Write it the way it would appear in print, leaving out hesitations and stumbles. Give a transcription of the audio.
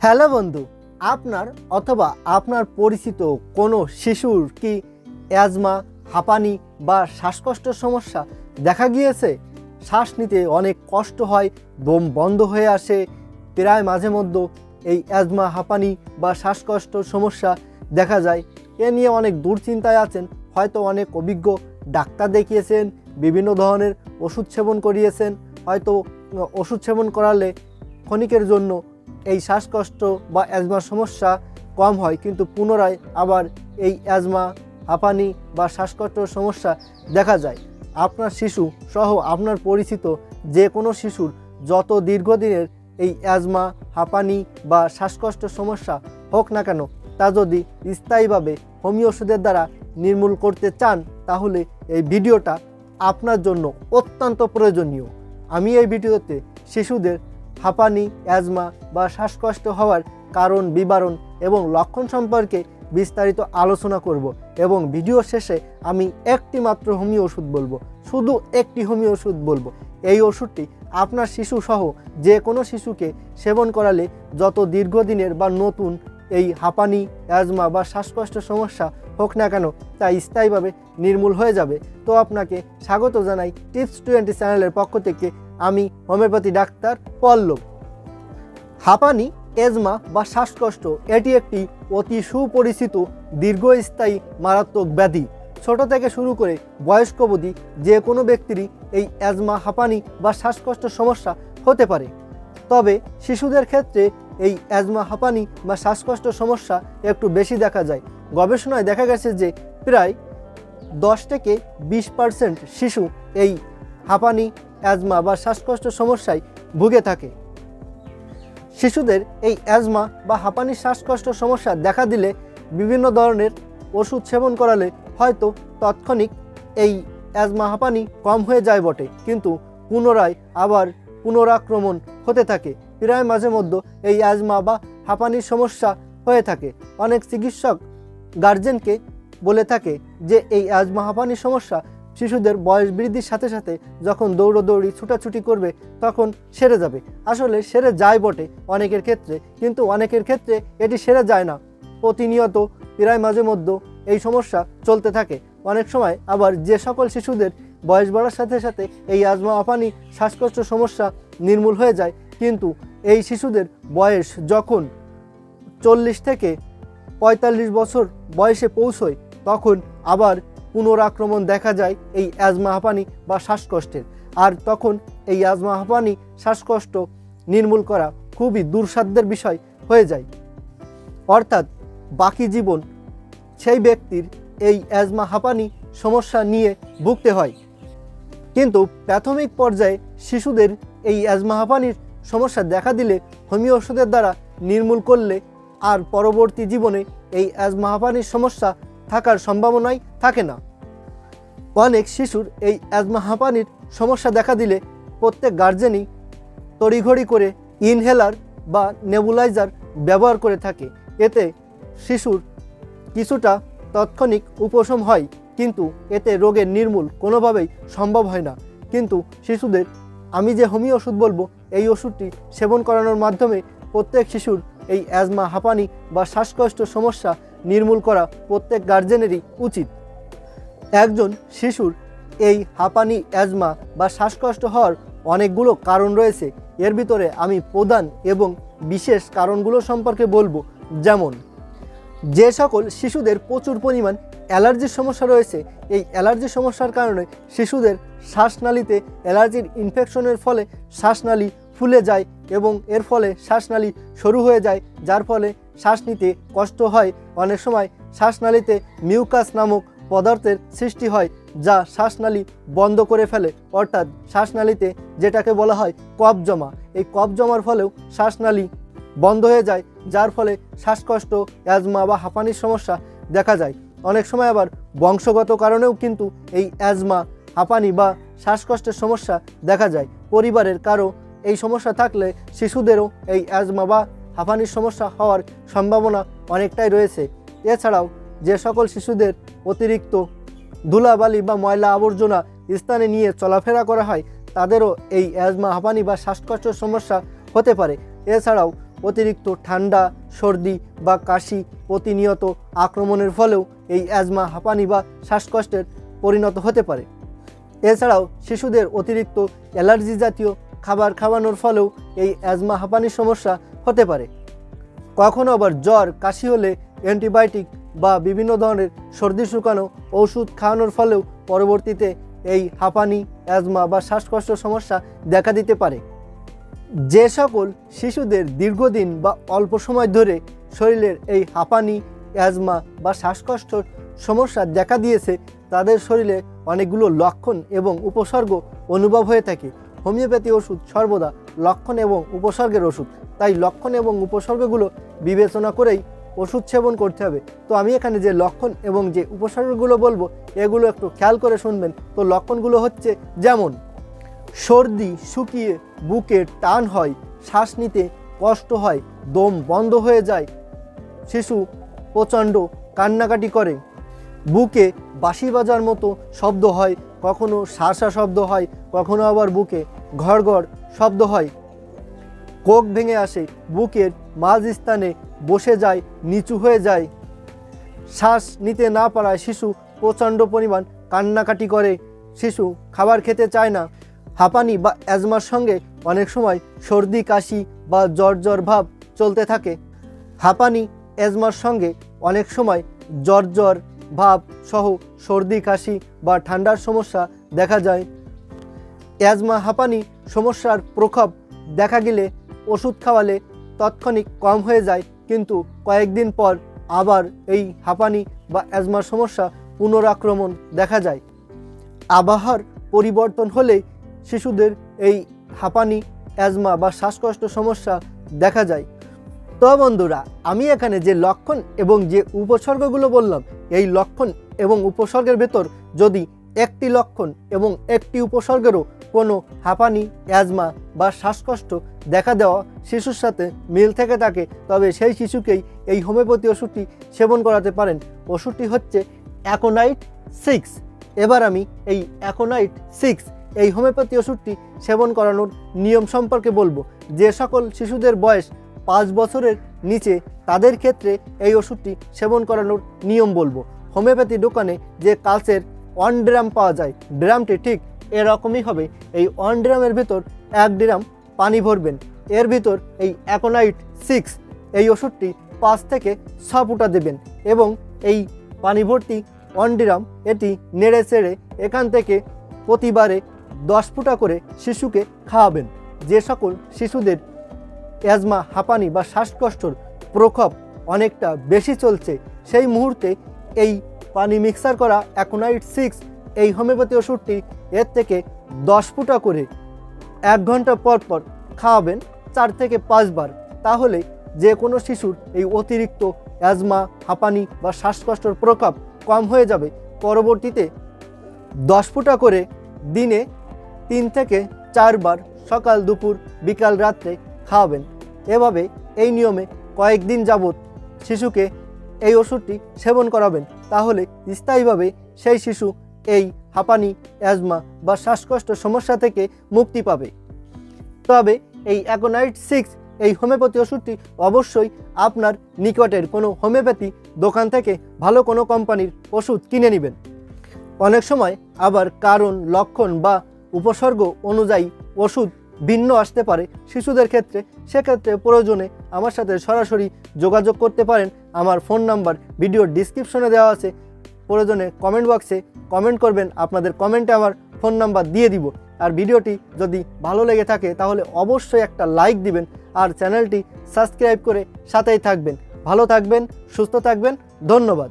Hello বন্ধু, আপনার অথবা আপনার পরিচিত কোনো শিশুর কি অ্যাজমা, হাঁপানি বা শ্বাসকষ্টের সমস্যা দেখা গিয়েছে? শ্বাস নিতে অনেক কষ্ট হয়, দম বন্ধ হয়ে আসে, প্রায় মাঝে মধ্যে এই অ্যাজমা, হাঁপানি বা শ্বাসকষ্টের সমস্যা দেখা যায়। এ নিয়ে অনেক দুশ্চিন্তায় আছেন, হয়তো অনেক অভিজ্ঞ ডাক্তার দেখিয়েছেন, বিভিন্ন ধরনের ওষুধ সেবন করিয়েছেন, হয়তো ওষুধ সেবন করালে ক্ষণিকের জন্য এই শ্বাসকষ্ট বা অ্যাজমার সমস্যা কম হয়, কিন্তু পুনরায় আবার এই অ্যাজমা, হাঁপানি বা শ্বাসকষ্টের সমস্যা দেখা যায়। আপনার শিশু সহ আপনার পরিচিত যে কোনো শিশুর যত দীর্ঘদিনের এই অ্যাজমা, হাঁপানি বা শ্বাসকষ্টের সমস্যা হোক না কেন, তা যদি স্থায়ীভাবে হোমিও ওষুধের দ্বারা নির্মূল করতে চান, তাহলে এই ভিডিওটা আপনার জন্য অত্যন্ত প্রয়োজনীয়। আমি এই ভিডিওতে শিশুদের হাঁপানি, অ্যাজমা বা শ্বাসকষ্ট হওয়ার কারণ, বিবরণ এবং লক্ষণ সম্পর্কে বিস্তারিত আলোচনা করব এবং ভিডিও শেষে আমি একটি মাত্র হোমিও ওষুধ বলবো, শুধু একটি হোমিও ওষুধ বলবো। এই ওষুধটি আপনার শিশু সহ যে কোনো শিশুকে সেবন করালে যত দীর্ঘদিনের বা নতুন এই হাঁপানি, অ্যাজমা বা শ্বাসকষ্টের সমস্যা হোক না কেন, তা স্থায়ীভাবে নির্মূল হয়ে যাবে। তো আপনাকে স্বাগত জানাই টিপস 20 চ্যানেলের পক্ষ থেকে। আমি হোমিওপ্যাথি ডাক্তার পল্লব। হাঁপানি, অ্যাজমা বা শ্বাসকষ্ট এটি একটি অতি সুপরিচিত দীর্ঘস্থায়ী মারাত্মক ব্যাধি। ছোট থেকে শুরু করে বয়স্ক অবধি যে কোনো ব্যক্তিরই এই অ্যাজমা, হাঁপানি বা শ্বাসকষ্টের সমস্যা হতে পারে। তবে শিশুদের ক্ষেত্রে এই অ্যাজমা, হাঁপানি বা শ্বাসকষ্টের সমস্যা একটু বেশি দেখা যায়। গবেষণায় দেখা গেছে যে প্রায় 10 থেকে 20% শিশু এই হাঁপানি, অ্যাজমা বা শ্বাসকষ্টের সমস্যায় ভুগে থাকে। শিশুদের এই অ্যাজমা বা হাঁপানি, শ্বাসকষ্টের সমস্যা দেখা দিলে বিভিন্ন ধরনের ওষুধ সেবন করালে হয়তো তাৎক্ষণিক এই অ্যাজমা, হাঁপানি কম হয়ে যায় বটে, কিন্তু পুনরায় আবার পুনরাক্রমণ হতে থাকে। প্রায় মাঝে মধ্যে এই অ্যাজমা বা হাঁপানির সমস্যা হয়ে থাকে। অনেক চিকিৎসক গার্জেনকে বলে থাকে যে এই অ্যাজমা, হাঁপানির সমস্যা শিশুদের বয়স বৃদ্ধির সাথে সাথে যখন দৌড়োদৌড়ি, ছুটাছুটি করবে তখন সেরে যাবে। আসলে সেরে যায় বটে অনেকের ক্ষেত্রে, কিন্তু অনেকের ক্ষেত্রে এটি সেরে যায় না। প্রতিনিয়ত প্রায় মাঝে মধ্যে এই সমস্যা চলতে থাকে। অনেক সময় আবার যে সকল শিশুদের বয়স বাড়ার সাথে সাথে এই অ্যাজমা, হাঁপানি, শ্বাসকষ্টের সমস্যা নির্মূল হয়ে যায়, কিন্তু এই শিশুদের বয়স যখন 40 থেকে 45 বছর বয়সে পৌঁছয়, তখন আবার পুনরাক্রমণ দেখা যায় এই অ্যাজমা, হাঁপানি বা শ্বাসকষ্টের। আর তখন এই অ্যাজমা, হাঁপানি, শ্বাসকষ্ট নির্মূল করা খুবই দুঃসাধ্যের বিষয় হয়ে যায়। অর্থাৎ বাকি জীবন সেই ব্যক্তির এই অ্যাজমা, হাঁপানি সমস্যা নিয়ে ভুগতে হয়। কিন্তু প্রাথমিক পর্যায়ে শিশুদের এই অ্যাজমা, হাঁপানির সমস্যা দেখা দিলে হোমিও ওষুধের দ্বারা নির্মূল করলে আর পরবর্তী জীবনে এই অ্যাজমা, হাঁপানির সমস্যা থাকার সম্ভাবনাই থাকে না। অনেক শিশুর এই অ্যাজমা, হাঁপানির সমস্যা দেখা দিলে প্রত্যেক গার্জেনই তড়িঘড়ি করে ইনহেলার বা নেবুলাইজার ব্যবহার করে থাকে। এতে শিশুর কিছুটা তাৎক্ষণিক উপশম হয়, কিন্তু এতে রোগের নির্মূল কোনোভাবেই সম্ভব হয় না। কিন্তু শিশুদের আমি যে হোমিও ওষুধ বলবো, এই ওষুধটি সেবন করানোর মাধ্যমে প্রত্যেক শিশুর এই অ্যাজমা, হাঁপানি বা শ্বাসকষ্টের সমস্যা নির্মূল করা প্রত্যেক গার্জেনেরই উচিত। একজন শিশুর এই হাঁপানি, অ্যাজমা বা শ্বাসকষ্ট হওয়ার অনেকগুলো কারণ রয়েছে। এর ভিতরে আমি প্রধান এবং বিশেষ কারণগুলো সম্পর্কে বলবো। যেমন, যে সকল শিশুদের প্রচুর পরিমাণ অ্যালার্জির সমস্যা রয়েছে, এই অ্যালার্জির সমস্যার কারণে শিশুদের শ্বাসনালীতে অ্যালার্জির ইনফেকশনের ফলে শ্বাসনালী ফুলে যায় এবং এর ফলে শ্বাসনালী সরু হয়ে যায়, যার ফলে শ্বাস নিতে কষ্ট হয়। অনেক সময় শ্বাসনালীতে মিউকাস নামক পদার্থের সৃষ্টি হয়, যা শ্বাসনালী বন্ধ করে ফেলে। অর্থাৎ শ্বাসনালীতে যেটাকে বলা হয় কফ জমা, এই কফ জমার ফলেও শ্বাসনালী বন্ধ হয়ে যায়, যার ফলে শ্বাসকষ্ট, অ্যাজমা বা হাঁপানির সমস্যা দেখা যায়। অনেক সময় আবার বংশগত কারণেও কিন্তু এই অ্যাজমা, হাঁপানি বা শ্বাসকষ্টের সমস্যা দেখা যায়। পরিবারের কারো এই সমস্যা থাকলে শিশুদেরও এই অ্যাজমা বা হাঁপানির সমস্যা হওয়ার সম্ভাবনা অনেকটাই রয়েছে। এছাড়াও যে সকল শিশুদের অতিরিক্ত ধুলাবালি বা ময়লা আবর্জনা স্থানে নিয়ে চলাফেরা করা হয়, তাদেরও এই অ্যাজমা, হাঁপানি বা শ্বাসকষ্টের সমস্যা হতে পারে। এছাড়াও অতিরিক্ত ঠান্ডা, সর্দি বা কাশি প্রতিনিয়ত আক্রমণের ফলেও এই অ্যাজমা, হাঁপানি বা শ্বাসকষ্টের পরিণত হতে পারে। এছাড়াও শিশুদের অতিরিক্ত অ্যালার্জি জাতীয় খাবার খাওয়ানোর ফলেও এই অ্যাজমা, হাঁপানির সমস্যা হতে পারে। কখনো আবার জ্বর, কাশি হলে অ্যান্টিবায়োটিক বা বিভিন্ন ধরনের সর্দি শুকানো ওষুধ খাওয়ানোর ফলেও পরবর্তীতে এই হাঁপানি, অ্যাজমা বা শ্বাসকষ্ট সমস্যা দেখা দিতে পারে। যে সকল শিশুদের দীর্ঘদিন বা অল্প সময় ধরে শরীরের এই হাঁপানি, অ্যাজমা বা শ্বাসকষ্টর সমস্যা দেখা দিয়েছে তাদের শরীরে অনেকগুলো লক্ষণ এবং উপসর্গ অনুভব হয়ে থাকে। হোমিওপ্যাথি ওষুধ সর্বদা লক্ষণ এবং উপসর্গের ওষুধ, তাই লক্ষণ এবং উপসর্গগুলো বিবেচনা করেই ওষুধ সেবন করতে হবে। তো আমি এখানে যে লক্ষণ এবং যে উপসর্গগুলো বলবো এগুলো একটু খেয়াল করে শুনবেন। তো লক্ষণগুলো হচ্ছে যেমন সর্দি শুকিয়ে বুকে টান হয়, শ্বাস নিতে কষ্ট হয়, দম বন্ধ হয়ে যায়, শিশু প্রচণ্ড কান্নাকাটি করে, বুকে বাঁশি বাজার মতো শব্দ হয়, কখনো শাঁসা শব্দ হয়, কখনো আবার বুকে ঘড় ঘড় শব্দ হয়, কোক ভেঙে আসে, বুকের মাঝস্থানে বসে যায়, নিচু হয়ে যায়, শ্বাস নিতে না পারায় শিশু প্রচণ্ড পরিমাণ কান্নাকাটি করে, শিশু খাবার খেতে চায় না। হাঁপানি বা অ্যাজমার সঙ্গে অনেক সময় সর্দি, কাশি বা জ্বর জ্বর ভাব চলতে থাকে। হাঁপানি, অ্যাজমার সঙ্গে অনেক সময় জ্বর জ্বর ভাব সহ সর্দি, কাশি বা ঠান্ডার সমস্যা দেখা যায়। অ্যাজমা, হাঁপানি সমস্যার প্রকোপ দেখা গেলে ওষুধ খাওয়ালে তাৎক্ষণিক কম হয়ে যায়, কিন্তু কয়েকদিন পর আবার এই হাঁপানি বা অ্যাজমার সমস্যা পুনরাক্রমণ দেখা যায়। আবহাওয়ার পরিবর্তন হলে শিশুদের এই হাঁপানি, অ্যাজমা বা শ্বাসকষ্ট সমস্যা দেখা যায়। তো বন্ধুরা, আমি এখানে যে লক্ষণ এবং যে উপসর্গগুলো বললাম, এই লক্ষণ এবং উপসর্গের ভেতর যদি একটি লক্ষণ এবং একটি উপসর্গেরও কোনো হাঁপানি, অ্যাজমা বা শ্বাসকষ্ট দেখা দেওয়া শিশুর সাথে মিল থেকে থাকে, তবে সেই শিশুকেই এই হোমিওপ্যাথি ওষুধটি সেবন করাতে পারেন। ওষুধটি হচ্ছে অ্যাকোনাইট 6। এবার আমি এই অ্যাকোনাইট 6 এই হোমিওপ্যাথি ওষুধটি সেবন করানোর নিয়ম সম্পর্কে বলবো। যে সকল শিশুদের বয়স 5 বছরের নিচে তাদের ক্ষেত্রে এই ওষুধটি সেবন করানোর নিয়ম বলবো। হোমিওপ্যাথি দোকানে যে কালচের 1 ড্রাম পাওয়া যায়, ড্রামটি ঠিক এরকমই হবে। এই 1 ড্রামের ভিতর 1 ড্রাম পানি ভরবেন, এর ভিতর এই অ্যাকোনাইট 6 এই ওষুধটি 5 থেকে 6 ফুটা দেবেন এবং এই পানি ভর্তি 1 ড্রাম এটি নেড়ে চেড়ে এখান থেকে প্রতিবারে 10 ফুটা করে শিশুকে খাওয়াবেন। যে সকল শিশুদের অ্যাজমা, হাঁপানি বা শ্বাসকষ্টর প্রকোপ অনেকটা বেশি চলছে, সেই মুহূর্তে এই পানি মিক্সার করা অ্যাকোনাইট 6 এই হোমিওপ্যাথি ওষুধটি এর থেকে 10 ফুটা করে 1 ঘন্টা পর পর খাওয়াবেন 4 থেকে 5 বার। তাহলে যে কোনো শিশুর এই অতিরিক্ত অ্যাজমা, হাঁপানি বা শ্বাসকষ্টর প্রকোপ কম হয়ে যাবে। পরবর্তীতে 10 ফুটা করে দিনে 3 থেকে 4 বার সকাল, দুপুর, বিকাল, রাত্রে খাওয়াবেন। এভাবে এই নিয়মে কয়েকদিন যাবত শিশুকে এই ওষুধটি সেবন করাবেন, তাহলে স্থায়ীভাবে সেই শিশু এই হাঁপানি, অ্যাজমা বা শ্বাসকষ্ট সমস্যা থেকে মুক্তি পাবে। তবে এই অ্যাকোনাইট 6 এই হোমিওপ্যাথি ওষুধটি অবশ্যই আপনার নিকটের কোনো হোমিওপ্যাথি দোকান থেকে ভালো কোনো কোম্পানির ওষুধ কিনে নেবেন। অনেক সময় আবার কারণ, লক্ষণ বা উপসর্গ অনুযায়ী ওষুধ ভিন্ন আসতে পারে শিশুদের ক্ষেত্রে। সেক্ষেত্রে প্রয়োজনে আমার সাথে সরাসরি যোগাযোগ করতে পারেন। আমার ফোন নাম্বার ভিডিওর ডিসক্রিপশনে দেওয়া আছে, প্রয়োজনে কমেন্ট বক্সে কমেন্ট করবেন, আপনাদের কমেন্টে আমার ফোন নাম্বার দিয়ে দিব। আর ভিডিওটি যদি ভালো লেগে থাকে তাহলে অবশ্যই একটা লাইক দিবেন আর চ্যানেলটি সাবস্ক্রাইব করে সাথেই থাকবেন। ভালো থাকবেন, সুস্থ থাকবেন, ধন্যবাদ।